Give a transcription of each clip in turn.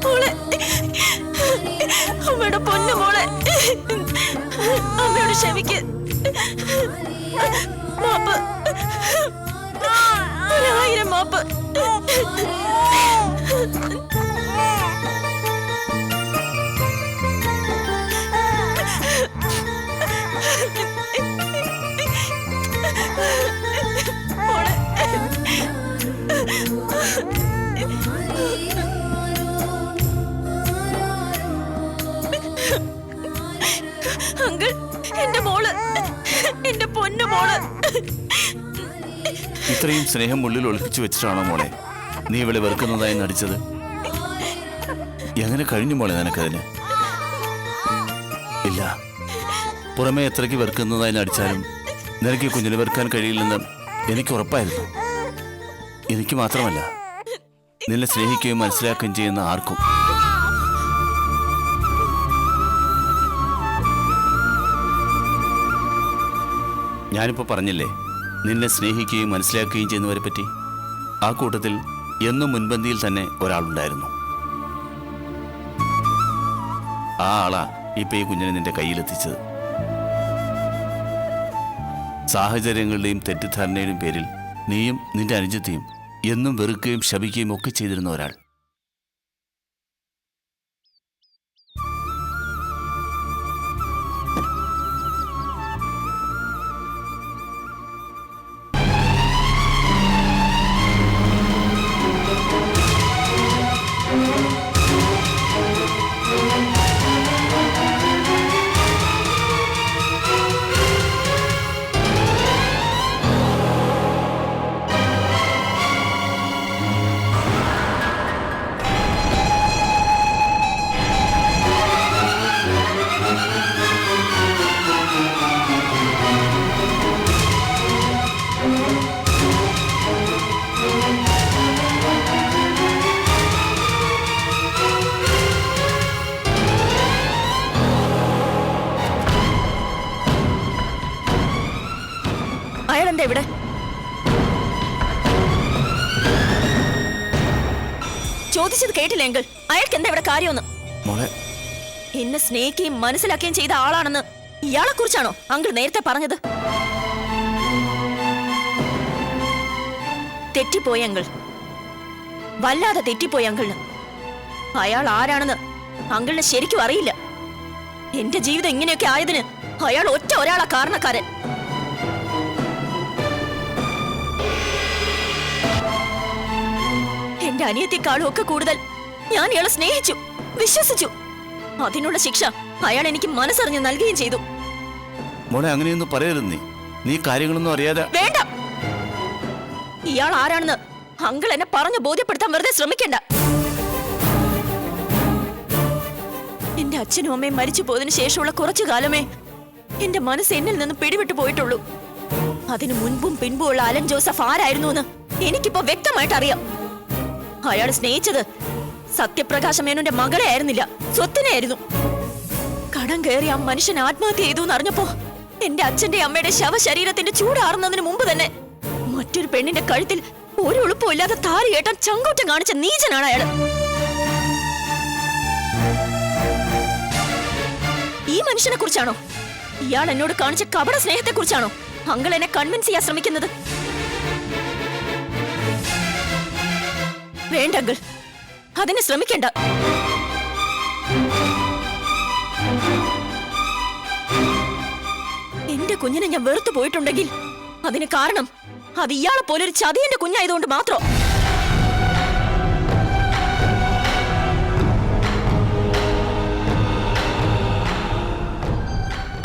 മോളെ, അമ്മയുടെ പൊന്നു മോളെ, അമ്മയോട് ക്ഷമിക്ക്. മാപ്പ്, 1000 മാപ്പ്. അങ്കിൾ, എന്റെ മോള്, എന്റെ പൊന്നു മോള്. ഇത്രയും സ്നേഹം ഉള്ളിൽ ഒളിപ്പിച്ചു വെച്ചിട്ടാണോ മോളെ നീ ഇവളെ വെറുക്കുന്നതായി നടിച്ചത്? എങ്ങനെ കഴിഞ്ഞു മോളെ നിനക്കതിന്? ഇല്ല, പുറമെ എത്രയ്ക്ക് വെറുക്കുന്നതായി നടിച്ചാലും നിനക്ക് കുഞ്ഞിനെ വെറുക്കാൻ കഴിയില്ലെന്ന് എനിക്ക് ഉറപ്പായിരുന്നു. എനിക്ക് മാത്രമല്ല, നിന്നെ സ്നേഹിക്കുകയും മനസ്സിലാക്കുകയും ചെയ്യുന്ന ആർക്കും. ഞാനിപ്പോൾ പറഞ്ഞില്ലേ, നിന്നെ സ്നേഹിക്കുകയും മനസ്സിലാക്കുകയും ചെയ്യുന്നവരെ പറ്റി. ആ കൂട്ടത്തിൽ എന്നും മുൻപന്തിയിൽ തന്നെ ഒരാളുണ്ടായിരുന്നു. ആ ആളാ ഇപ്പൊ ഈ കുഞ്ഞിനെ നിന്റെ കയ്യിലെത്തിച്ചത്. സാഹചര്യങ്ങളുടെയും തെറ്റിദ്ധാരണയുടെയും പേരിൽ നീയും നിന്റെ അനുജത്തെയും എന്നും വെറുക്കുകയും ശപിക്കുകയും ഒക്കെ ചെയ്തിരുന്ന ഒരാൾ. അയാളെന്താ ഇവിടെ? ചോദിച്ചത് കേട്ടില്ല എങ്കിൽ. അയാൾക്ക് എന്താ ഇവിടെ കാര്യമൊന്നും? എന്നെ സ്നേഹിക്കുകയും മനസ്സിലാക്കുകയും ചെയ്ത ആളാണെന്ന് ഇയാളെ കുറിച്ചാണോ അങ്കിൾ നേരത്തെ പറഞ്ഞത്? തെറ്റിപ്പോയി അങ്കിൾ, വല്ലാതെ തെറ്റിപ്പോയി അങ്കിളിന്. അയാൾ ആരാണെന്ന് അങ്കിളിന് ശരിക്കും അറിയില്ല. എന്റെ ജീവിതം ഇങ്ങനെയൊക്കെ ആയതിന് അയാൾ ഒറ്റ ഒരാളാ കാരണക്കാരൻ. എന്റെ അനിയത്തെക്കാളും ഒക്കെ കൂടുതൽ ഞാൻ ഇയാളെ സ്നേഹിച്ചു, വിശ്വസിച്ചു. അതിനുള്ള ശിക്ഷ അയാൾ എനിക്ക് മനസ്സറിഞ്ഞ് നൽകുകയും ചെയ്തു. മോളെ, അങ്ങനെയൊന്നും പറയരുത്. നീ കാര്യങ്ങളൊന്നും അറിയാതെ. വേണ്ട, ഇയാൾ ആരാണെന്ന് അങ്കിൾ എന്നെ പറഞ്ഞു ബോധ്യപ്പെടുത്താൻ വെറുതെ ശ്രമിക്കണ്ട. എന്റെ അച്ഛനും അമ്മയും മരിച്ചു പോയതിനു ശേഷമുള്ള കുറച്ചു കാലമേ എന്റെ മനസ്സ് എന്നിൽ നിന്ന് പിടിവിട്ടു പോയിട്ടുള്ളൂ. അതിനു മുൻപും പിൻപും ഉള്ള അലൻ ജോസഫ് ആരായിരുന്നു എന്ന് എനിക്കിപ്പോ വ്യക്തമായിട്ട് അറിയാം. അയാൾ സ്നേഹിച്ചത് സത്യപ്രകാശ മേനോന്റെ മകളെ ആയിരുന്നില്ല, സ്വത്തിനെയായിരുന്നു. കടം കയറി ആ മനുഷ്യൻ ആത്മഹത്യ ചെയ്തു എന്നറിഞ്ഞപ്പോ എന്റെ അച്ഛന്റെ അമ്മയുടെ ശവശരീരത്തിന്റെ ചൂടാറുന്നതിന് മുമ്പ് തന്നെ മറ്റൊരു പെണ്ണിന്റെ കഴുത്തിൽ ഒരു എളുപ്പവും ഇല്ലാതെ താരി കേട്ടാൻ ചങ്കൂറ്റം കാണിച്ച നീചനാണ് അയാള്. ഈ മനുഷ്യനെ കുറിച്ചാണോ, ഇയാൾ എന്നോട് കാണിച്ച കപട സ്നേഹത്തെ കുറിച്ചാണോ അങ്കിൾ എന്നെ കൺവിൻസ് ചെയ്യാൻ ശ്രമിക്കുന്നത്? വേണ്ട അങ്കിൾ, അതിന് ശ്രമിക്കണ്ട. എന്റെ കുഞ്ഞിനെ ഞാൻ വെറുത്തു പോയിട്ടുണ്ടെങ്കിൽ അതിന് കാരണം അത് ഇയാളെ പോലൊരു ചതിയന്റെ കുഞ്ഞായതുകൊണ്ട് മാത്രം.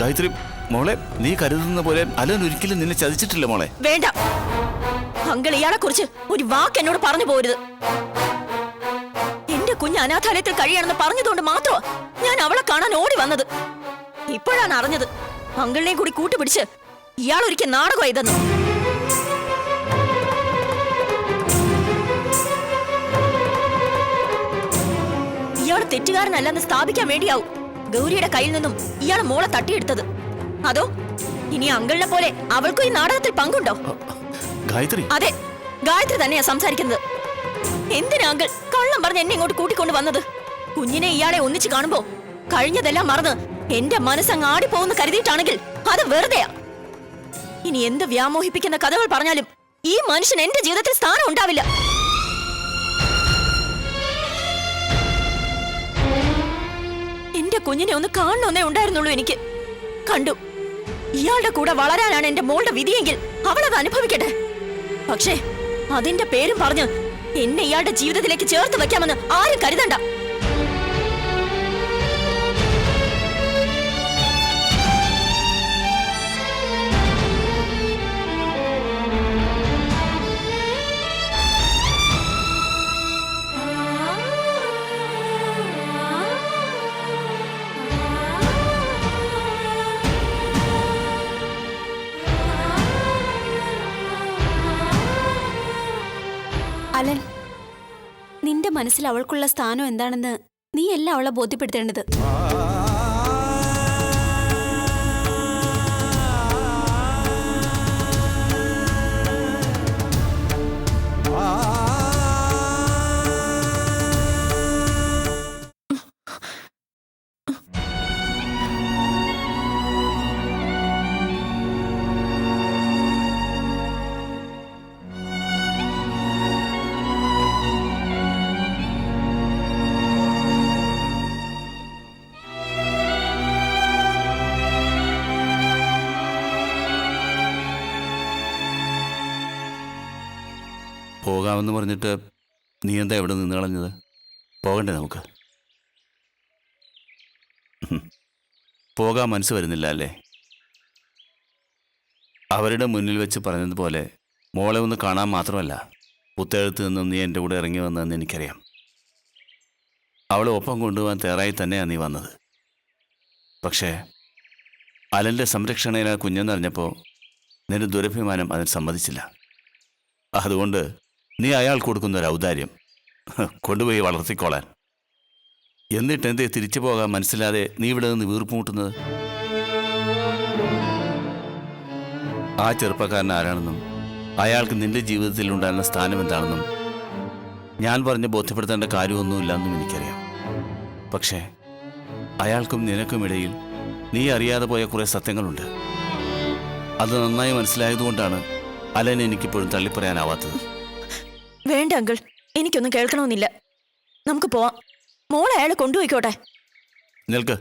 ഗായത്രി മോളെ, നീ കരുതുന്ന പോലെ അലൻ ഒരിക്കലും നിന്നെ ചതിച്ചിട്ടില്ല മോളെ. വേണ്ട അങ്കിൾ, ഇയാളെ കുറിച്ച് ഒരു വാക്ക് എന്നോട് പറഞ്ഞു പോരുത്. എന്റെ കുഞ്ഞ് അനാഥാലയത്തിൽ കഴിയണമെന്ന് പറഞ്ഞതുകൊണ്ട് മാത്രം ഞാൻ അവളെ കാണാൻ ഓടി വന്നത്. ഇപ്പോഴാണ് അറിഞ്ഞത് അങ്കിളിനെയും കൂടി കൂട്ടുപിടിച്ച് ഇയാൾ ഒരിക്കൽ നാടകം ഇതെന്ന്. ഇയാൾ തെറ്റുകാരനല്ലെന്ന് സ്ഥാപിക്കാൻ വേണ്ടിയാവും ഗൗരിയുടെ കയ്യിൽ നിന്നും ഇയാൾ മോളെ തട്ടിയെടുത്തത്. അതോ ഇനി അങ്കിളിനെ പോലെ അവൾക്കും ഈ നാടകത്തിൽ പങ്കുണ്ടോ? ഗായത്രി. അതെ, ഗായത്രി തന്നെയാ സംസാരിക്കുന്നത്. എന്തിനാ അങ്കിൾ കള്ളം പറഞ്ഞ് എന്നെ ഇങ്ങോട്ട് കൂട്ടിക്കൊണ്ട് വന്നത്? കുഞ്ഞിനെ ഇയാളെ ഒന്നിച്ച് കാണുമ്പോ കഴിഞ്ഞതെല്ലാം മറന്ന് എന്റെ മനസ്സങ്ങ് ആടിപ്പോകുന്ന കരുതിയിട്ടാണെങ്കിൽ അത് വെറുതെയാ. ഇനി എന്ത് വ്യാമോഹിപ്പിക്കുന്ന കഥകൾ പറഞ്ഞാലും ഈ മനുഷ്യൻ എന്റെ ജീവിതത്തിൽ സ്ഥാനം ഉണ്ടാവില്ല. എന്റെ കുഞ്ഞിനെ ഒന്ന് കാണണമെന്നേ ഉണ്ടായിരുന്നുള്ളൂ എനിക്ക്. കണ്ടു. ഇയാളുടെ കൂടെ വളരാനാണ് എന്റെ മോളുടെ വിധിയെങ്കിൽ അവളത് അനുഭവിക്കട്ടെ. പക്ഷേ അതിന്റെ പേരും പറഞ്ഞ് എന്നെ ഇയാളുടെ ജീവിതത്തിലേക്ക് ചേർത്ത് വെക്കാമെന്ന് ആരും കരുതണ്ട. അലൻ, നിന്റെ മനസ്സിൽ അവൾക്കുള്ള സ്ഥാനം എന്താണെന്ന് നീയല്ല അവളെ ബോധ്യപ്പെടുത്തേണ്ടത്. പോകാമെന്ന് പറഞ്ഞിട്ട് നീ എന്താ ഇവിടെ നിന്ന് കളഞ്ഞത്? പോകണ്ടേ നമുക്ക്? പോകാൻ മനസ്സ് വരുന്നില്ല അല്ലേ? അവരുടെ മുന്നിൽ വെച്ച് പറഞ്ഞതുപോലെ മോളെ ഒന്ന് കാണാൻ മാത്രമല്ല, പുത്തേഴത്ത് നിന്നും നീ എൻ്റെ കൂടെ ഇറങ്ങി വന്നതെന്ന് എനിക്കറിയാം. അവളെ ഒപ്പം കൊണ്ടുപോകാൻ തയ്യാറായി തന്നെയാണ് നീ വന്നത്. പക്ഷേ അലൻ്റെ സംരക്ഷണയിലാ കുഞ്ഞെന്നറിഞ്ഞപ്പോൾ നിന്റെ ദുരഭിമാനം അതിന് സമ്മതിച്ചില്ല. അതുകൊണ്ട് നീ അയാൾ കൊടുക്കുന്ന ഒരു ഔദാര്യം കൊണ്ടുപോയി വളർത്തിക്കോളാൻ. എന്നിട്ട് എന്തേ തിരിച്ചു പോകാൻ മനസ്സിലാതെ നീ ഇവിടെ നിന്ന് വീർപ്പുമുട്ടുന്നത്? ആ ചെറുപ്പക്കാരൻ ആരാണെന്നും അയാൾക്ക് നിന്റെ ജീവിതത്തിൽ ഉണ്ടാകുന്ന സ്ഥാനം എന്താണെന്നും ഞാൻ പറഞ്ഞ് ബോധ്യപ്പെടുത്തേണ്ട കാര്യമൊന്നുമില്ലെന്നും എനിക്കറിയാം. പക്ഷേ അയാൾക്കും നിനക്കും ഇടയിൽ നീ അറിയാതെ പോയ കുറേ സത്യങ്ങളുണ്ട്. അത് നന്നായി മനസ്സിലായതുകൊണ്ടാണ് അലൻ എനിക്കിപ്പോഴും തള്ളിപ്പറയാനാവാത്തത്. വേണ്ട അങ്കിൾ, എനിക്കൊന്നും കേൾക്കണമെന്നില്ല. നമുക്ക് പോവാം. മോളെ അയാളെ കൊണ്ടുപോയിക്കോട്ടെ. നിൽക്ക്.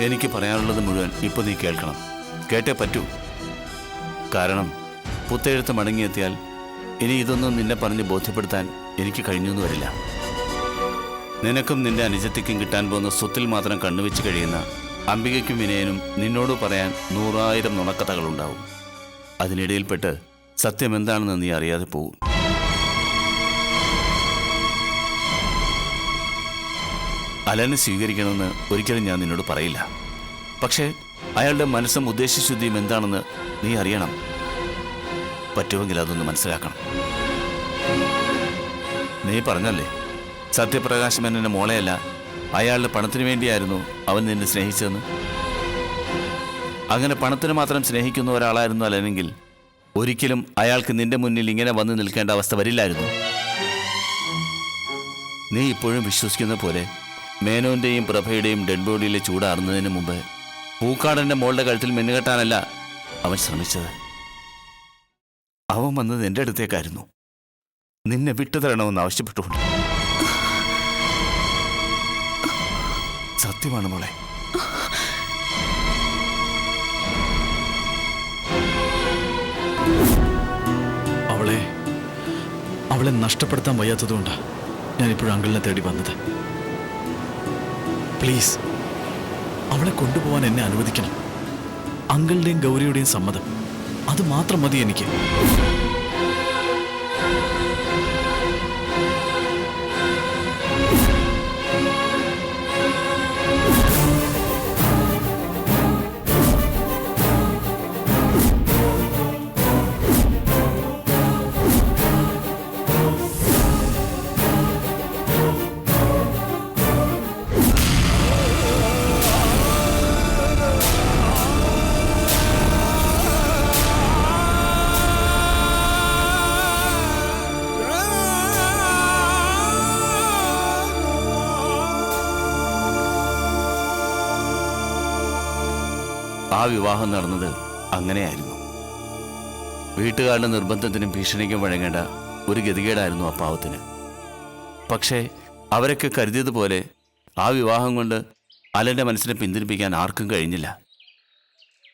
എനിക്ക് പറയാനുള്ളത് മുഴുവൻ ഇപ്പൊ നീ കേൾക്കണം. കേട്ടേ പറ്റൂ. കാരണം പുത്തെഴുത്ത് മടങ്ങിയെത്തിയാൽ ഇനി ഇതൊന്നും നിന്നെ പറഞ്ഞ് ബോധ്യപ്പെടുത്താൻ എനിക്ക് കഴിഞ്ഞൊന്നും വരില്ല. നിനക്കും നിന്റെ അനുജത്തിക്കും കിട്ടാൻ പോകുന്ന സ്വത്തിൽ മാത്രം കണ്ണുവെച്ച് കഴിയുന്ന അംബികയ്ക്കും വിനയനും നിന്നോട് പറയാൻ 100,000 നുണക്കഥകളുണ്ടാവും. അതിനിടയിൽപ്പെട്ട് സത്യം എന്താണെന്ന് നീ അറിയാതെ പോകും. അലനെ സ്വീകരിക്കണമെന്ന് ഒരിക്കലും ഞാൻ നിന്നോട് പറയില്ല. പക്ഷേ അയാളുടെ മനസ്സും ഉദ്ദേശശുദ്ധിയും എന്താണെന്ന് നീ അറിയണം. പറ്റുമെങ്കിൽ അതൊന്ന് മനസ്സിലാക്കണം. നീ പറഞ്ഞല്ലേ, സത്യപ്രകാശം എന്നെ മോളെയല്ല അയാളുടെ പണത്തിന് വേണ്ടിയായിരുന്നു അവൻ നിന്നെ സ്നേഹിച്ചതെന്ന്. അങ്ങനെ പണത്തിന് മാത്രം സ്നേഹിക്കുന്ന ഒരാളായിരുന്നു അല്ലെന്നെങ്കിൽ ഒരിക്കലും അയാൾക്ക് നിന്റെ മുന്നിൽ ഇങ്ങനെ വന്നു നിൽക്കേണ്ട അവസ്ഥ വരില്ലായിരുന്നു. നീ ഇപ്പോഴും വിശ്വസിക്കുന്ന പോലെ മേനോന്റെയും പ്രഭയുടെയും ഡെഡ് ബോഡിയിലെ ചൂടാറുന്നതിന് മുമ്പ് പൂക്കാടന്റെ മോളുടെ കഴുത്തിൽ മിന്നുകെട്ടാനല്ല അവൻ ശ്രമിച്ചത്. അവൻ വന്നത് എൻ്റെ അടുത്തേക്കായിരുന്നു, നിന്നെ വിട്ടുതരണമെന്ന് ആവശ്യപ്പെട്ടുകൊണ്ട്. സത്യമാണ് മോളെ. അവളെ നഷ്ടപ്പെടുത്താൻ വയ്യാത്തതുകൊണ്ടാണ് ഞാനിപ്പോഴും അങ്കിളിനെ തേടി വന്നത്. പ്ലീസ്, അവളെ കൊണ്ടുപോകാൻ എന്നെ അനുവദിക്കണം. അങ്കിളുടെയും ഗൗരിയുടെയും സമ്മതം, അത് മാത്രം മതി എനിക്ക്. വിവാഹം നടന്നത് അങ്ങനെയായിരുന്നു. വീട്ടുകാരുടെ നിർബന്ധത്തിനും ഭീഷണിക്കും വഴങ്ങേണ്ട ഒരു ഗതികേടായിരുന്നു ആ പാവത്തിന്. പക്ഷേ അവരൊക്കെ കരുതിയതുപോലെ ആ വിവാഹം കൊണ്ട് അലൻ്റെ മനസ്സിനെ പിന്തിരിപ്പിക്കാൻ ആർക്കും കഴിഞ്ഞില്ല.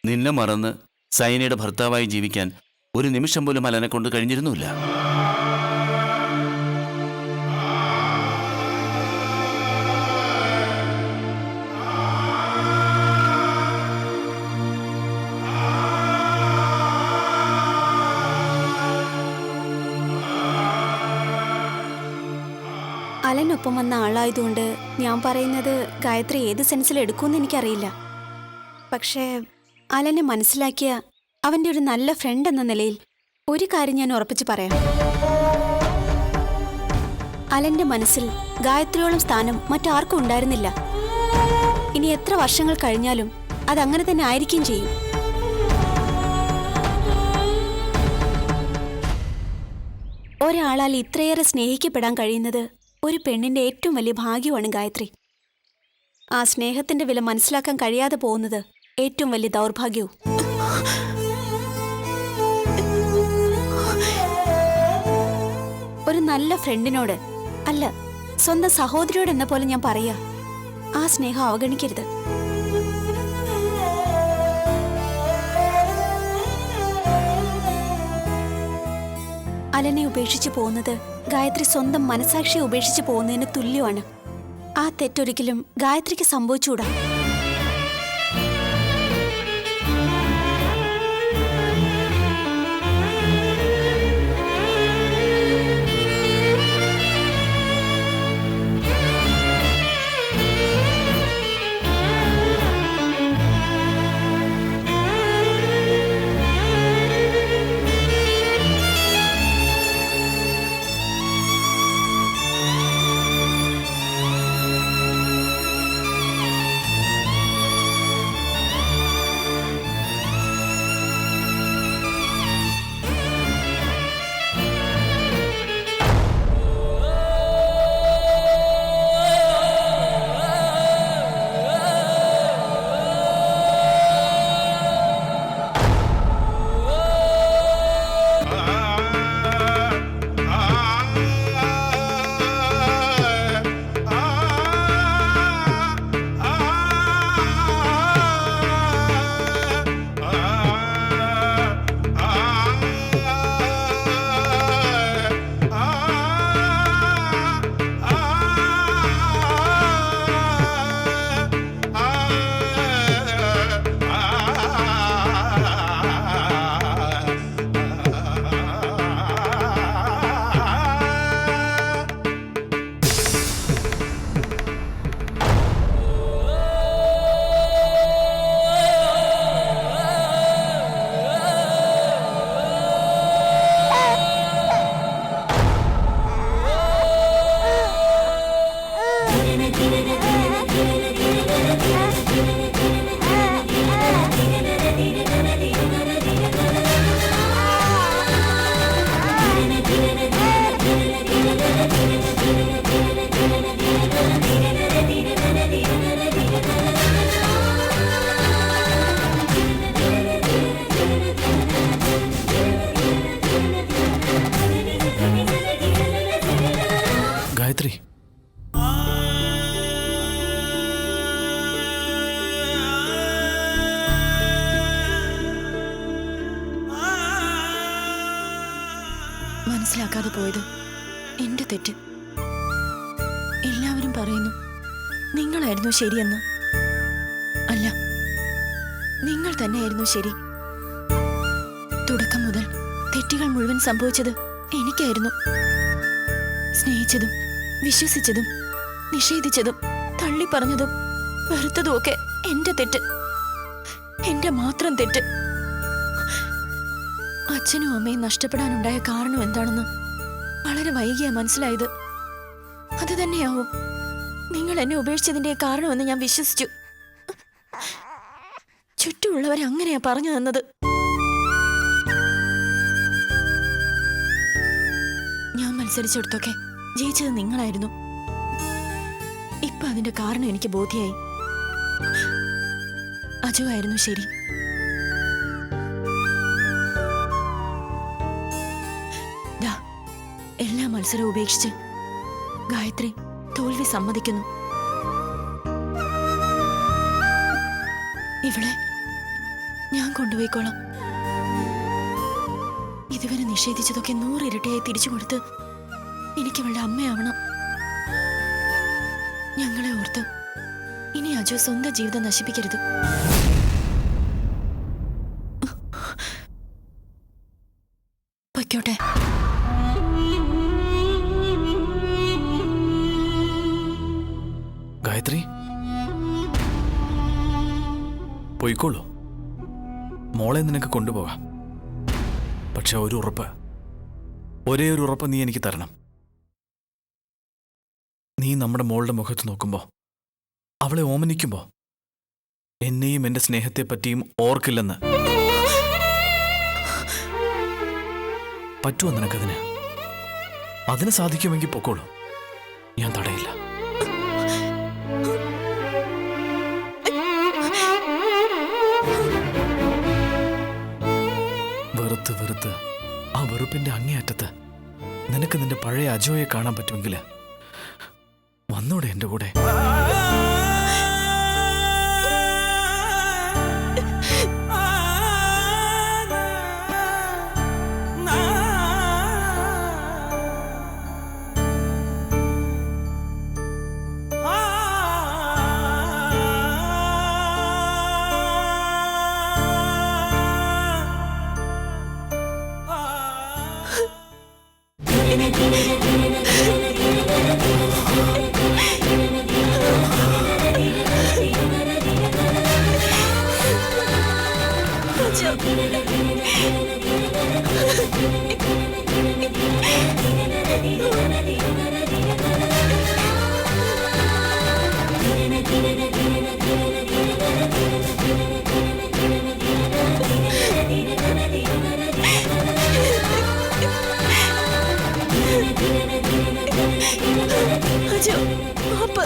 നിന്നെ മറന്ന് സൈനയുടെ ഭർത്താവായി ജീവിക്കാൻ ഒരു നിമിഷം പോലും അലനെ കൊണ്ട് കഴിഞ്ഞിരുന്നില്ല. അലനൊപ്പം വന്ന ആളായതുകൊണ്ട് ഞാൻ പറയുന്നത് ഗായത്രി ഏത് സെൻസിൽ എടുക്കുമെന്ന് എനിക്കറിയില്ല. പക്ഷേ അലനെ മനസ്സിലാക്കിയ അവൻ്റെ ഒരു നല്ല ഫ്രണ്ട് എന്ന നിലയിൽ ഒരു കാര്യം ഞാൻ ഉറപ്പിച്ച് പറയാം. അലൻ്റെ മനസ്സിൽ ഗായത്രിയോളം സ്ഥാനം മറ്റാർക്കും ഉണ്ടായിരുന്നില്ല. ഇനി എത്ര വർഷങ്ങൾ കഴിഞ്ഞാലും അതങ്ങനെ തന്നെ ആയിരിക്കുകയും ചെയ്യും. ഒരാളാൽ ഇത്രയേറെ സ്നേഹിക്കപ്പെടാൻ കഴിയുന്നത് ഒരു പെണ്ണിന്റെ ഏറ്റവും വലിയ ഭാഗ്യമാണ് ഗായത്രി. ആ സ്നേഹത്തിന്റെ വില മനസ്സിലാക്കാൻ കഴിയാതെ പോകുന്നത് ഏറ്റവും വലിയ ദൗർഭാഗ്യവും. ഒരു നല്ല ഫ്രണ്ടിനോട്, അല്ല സ്വന്തം സഹോദരിയോട് എന്ന പോലെ ഞാൻ പറയാ, ആ സ്നേഹം അവഗണിക്കരുത്. അലനെ ഉപേക്ഷിച്ചു പോകുന്നത് ഗായത്രി സ്വന്തം മനസാക്ഷിയെ ഉപേക്ഷിച്ചു പോകുന്നതിന് തുല്യമാണ്. ആ തെറ്റൊരിക്കലും ഗായത്രിക്ക് സംഭവിച്ചുകൂടാ. ഗായത്രി, മനസ്സിലാക്കാതെ പോയത് എന്റെ തെറ്റ്. എല്ലാവരും പറയുന്നു നിങ്ങളായിരുന്നു ശരിയെന്ന്. അല്ല, നിങ്ങൾ തന്നെയായിരുന്നു ശരി. തുടക്കം മുതൽ തെറ്റുകൾ മുഴുവൻ സംഭവിച്ചത് എനിക്കായിരുന്നു. സ്നേഹിച്ചതും വിശ്വസിച്ചതും നിഷേധിച്ചതും തള്ളിപ്പറഞ്ഞതും വെറുത്തതും ഒക്കെ എന്റെ തെറ്റ്, എന്റെ മാത്രം തെറ്റ്. അച്ഛനും അമ്മയും നഷ്ടപ്പെടാനുണ്ടായ കാരണം എന്താണെന്ന് വളരെ വൈകിയാ മനസ്സിലായത്. അത് തന്നെയാവും നിങ്ങൾ എന്നെ ഉപേക്ഷിച്ചതിന്റെ കാരണമെന്ന് ഞാൻ വിശ്വസിച്ചു. ചുറ്റുമുള്ളവരെ അങ്ങനെയാ പറഞ്ഞു തന്നത്. ഞാൻ മത്സരിച്ചെടുത്തൊക്കെ ജയിച്ചത് നിങ്ങളായിരുന്നു. ഇപ്പൊ അതിന്റെ കാരണം എനിക്ക് ബോധ്യായി. അജു ആയിരുന്നു ശരി, എല്ലാ മത്സരവും ഉപേക്ഷിച്ച് ഗായത്രി തോൽവി സമ്മതിക്കുന്നു. ഇവളെ ഞാൻ കൊണ്ടുപോയിക്കോളാം. ഇതുവരെ നിഷേധിച്ചതൊക്കെ 100 ഇരട്ടിയായി തിരിച്ചു കൊടുത്ത് എനിക്കിവളുടെ അമ്മയാവണം. ഞങ്ങളെ ഓർത്ത് ഇനി അജു സ്വന്തം ജീവിതം നശിപ്പിക്കരുത്. പൊയ്ക്കോട്ടെ. ഗായത്രി, പോയിക്കോളൂ. മോളെ നിനക്ക് കൊണ്ടുപോകാം. പക്ഷെ ഒരു ഉറപ്പ്, ഒരേ ഒരു ഉറപ്പ് നീ എനിക്ക് തരണം. നീ നമ്മുടെ മോളുടെ മുഖത്ത് നോക്കുമ്പോ, അവളെ ഓമനിക്കുമ്പോ, എന്നെയും എന്റെ സ്നേഹത്തെ പറ്റിയും ഓർക്കില്ലെന്ന്. പറ്റുമോ നിനക്കതിന്? അതിന് സാധിക്കുമെങ്കിൽ പൊക്കോളൂ, ഞാൻ തടയില്ല. വെറുത്ത് വെറുത്ത് ആ വെറുപ്പിന്റെ അങ്ങേയറ്റത്ത് നിനക്ക് നിന്റെ പഴയ അജോയെ കാണാൻ പറ്റുമെങ്കിൽ വന്നോടെ എന്റെ കൂടെ. അജു, മാപ്പ്.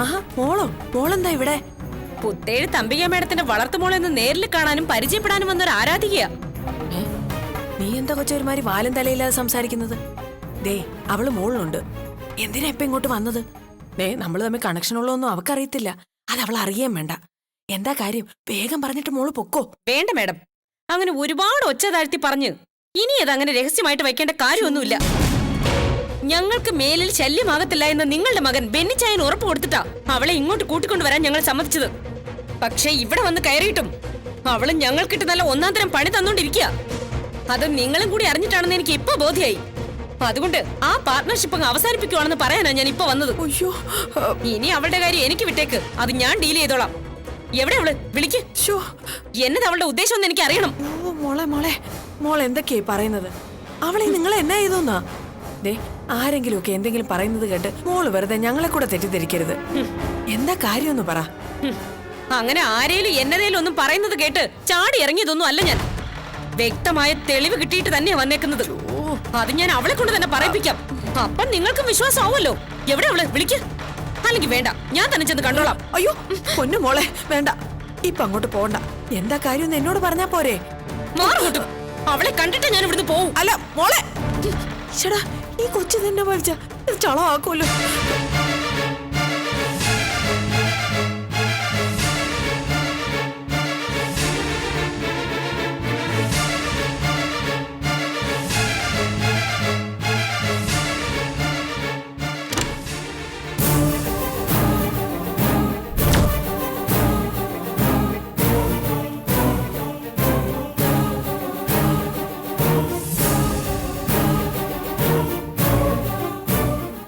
ആഹാ, മോളെന്താ ഇവിടെ? പുത്തേഴ് തമ്പിക മേഡത്തിന്റെ വളർത്തുമോളെന്ന് നേരിൽ കാണാനും പരിചയപ്പെടാനും വന്നൊരു ആരാധികയാ. നീ എന്താ കൊച്ചൊരുമാതിരി വാലും തലയില്ലാതെ സംസാരിക്കുന്നത്? ദേ, അവള് മോളിലുണ്ട്. എന്തിനാ ഇപ്പൊ ഇങ്ങോട്ട് വന്നത്? ദേ, നമ്മള് തമ്മിൽ കണക്ഷൻ ഉള്ളതൊന്നും അവക്കറിയത്തില്ല. അത് അവൾ അറിയാൻ വേണ്ട. എന്താ കാര്യം? വേഗം പറഞ്ഞിട്ട് മോള് പൊക്കോ. വേണ്ട മേഡം, അങ്ങനെ ഒരുപാട് ഒച്ച താഴ്ത്തി പറഞ്ഞ് ഇനി അതങ്ങനെ രഹസ്യമായിട്ട് വയ്ക്കേണ്ട കാര്യമൊന്നുമില്ല. ഞങ്ങൾക്ക് മേലിൽ ശല്യമാകത്തില്ല എന്ന് നിങ്ങളുടെ മകൻ ബെന്നിച്ചായന് ഉറപ്പ് കൊടുത്തിട്ടാ അവളെ ഇങ്ങോട്ട് കൂട്ടിക്കൊണ്ടുവരാൻ ഞങ്ങൾ സമ്മതിച്ചത്. പക്ഷെ ഇവിടെ വന്ന് കയറിയിട്ടും അവള് ഞങ്ങൾക്കിട്ട് നല്ല ഒന്നാന്തരം പണി തന്നോണ്ടിരിക്കുക. അത് നിങ്ങളും കൂടി അറിഞ്ഞിട്ടാണെന്ന് എനിക്ക് ഇപ്പൊ ബോധ്യായി. അതുകൊണ്ട് ആ പാർട്ട്ണർഷിപ്പ് അങ്ങ് അവസാനിപ്പിക്കുവാണെന്ന് പറയാനാ ഞാൻ ഇപ്പൊ വന്നത്. അയ്യോ, ഇനി അവളുടെ കാര്യം എനിക്ക് വിട്ടേക്ക്, അത് ഞാൻ ഡീൽ ചെയ്തോളാം. എവിടെ അവള്? വിളിക്ക്. എന്നത് അവളുടെ ഉദ്ദേശം എന്ന് എനിക്ക് അറിയണം. മോളെ എന്തൊക്കെയായി പറയുന്നത്? അവളെ നിങ്ങളെ എന്നാ ചെയ്തോന്നാ? ദേ, ആരെങ്കിലും ഒക്കെ എന്തെങ്കിലും പറയുന്നത് കേട്ട് മോള് വെറുതെ ഞങ്ങളെ കൂടെ തെറ്റിദ്ധരിക്കരുത്. എന്താ കാര്യമൊന്ന് പറ. അങ്ങനെ ആരേലും എന്നതേലും ഒന്നും പറയുന്നത് കേട്ട് ചാടി ഇറങ്ങിയതൊന്നും അല്ല ഞാൻ. വ്യക്തമായ തെളിവ് കിട്ടിയിട്ട് തന്നെയാ വന്നേക്കുന്നത്. അത് ഞാൻ അവളെ കൊണ്ട് തന്നെ പറയിപ്പിക്കാം. അപ്പം നിങ്ങൾക്കും വിശ്വാസമാവുമല്ലോ. എവിടെ അവള്? വിളിക്ക്. അല്ലെങ്കിൽ വേണ്ട, ഞാൻ തന്നെ ചെന്ന് കണ്ടോളാം. അയ്യോ, പൊന്നു മോളെ, വേണ്ട. ഇപ്പൊ അങ്ങോട്ട് പോണ്ട. എന്താ കാര്യം എന്നോട് പറഞ്ഞാ പോരെ? മാറും. അവളെ കണ്ടിട്ട് ഞാൻ ഇവിടുന്ന് പോവും. അല്ല മോളെ, ചേടാ, ഈ കൊച്ചു തന്നെ വലിച്ച ചളമാക്കൂല്ലോ.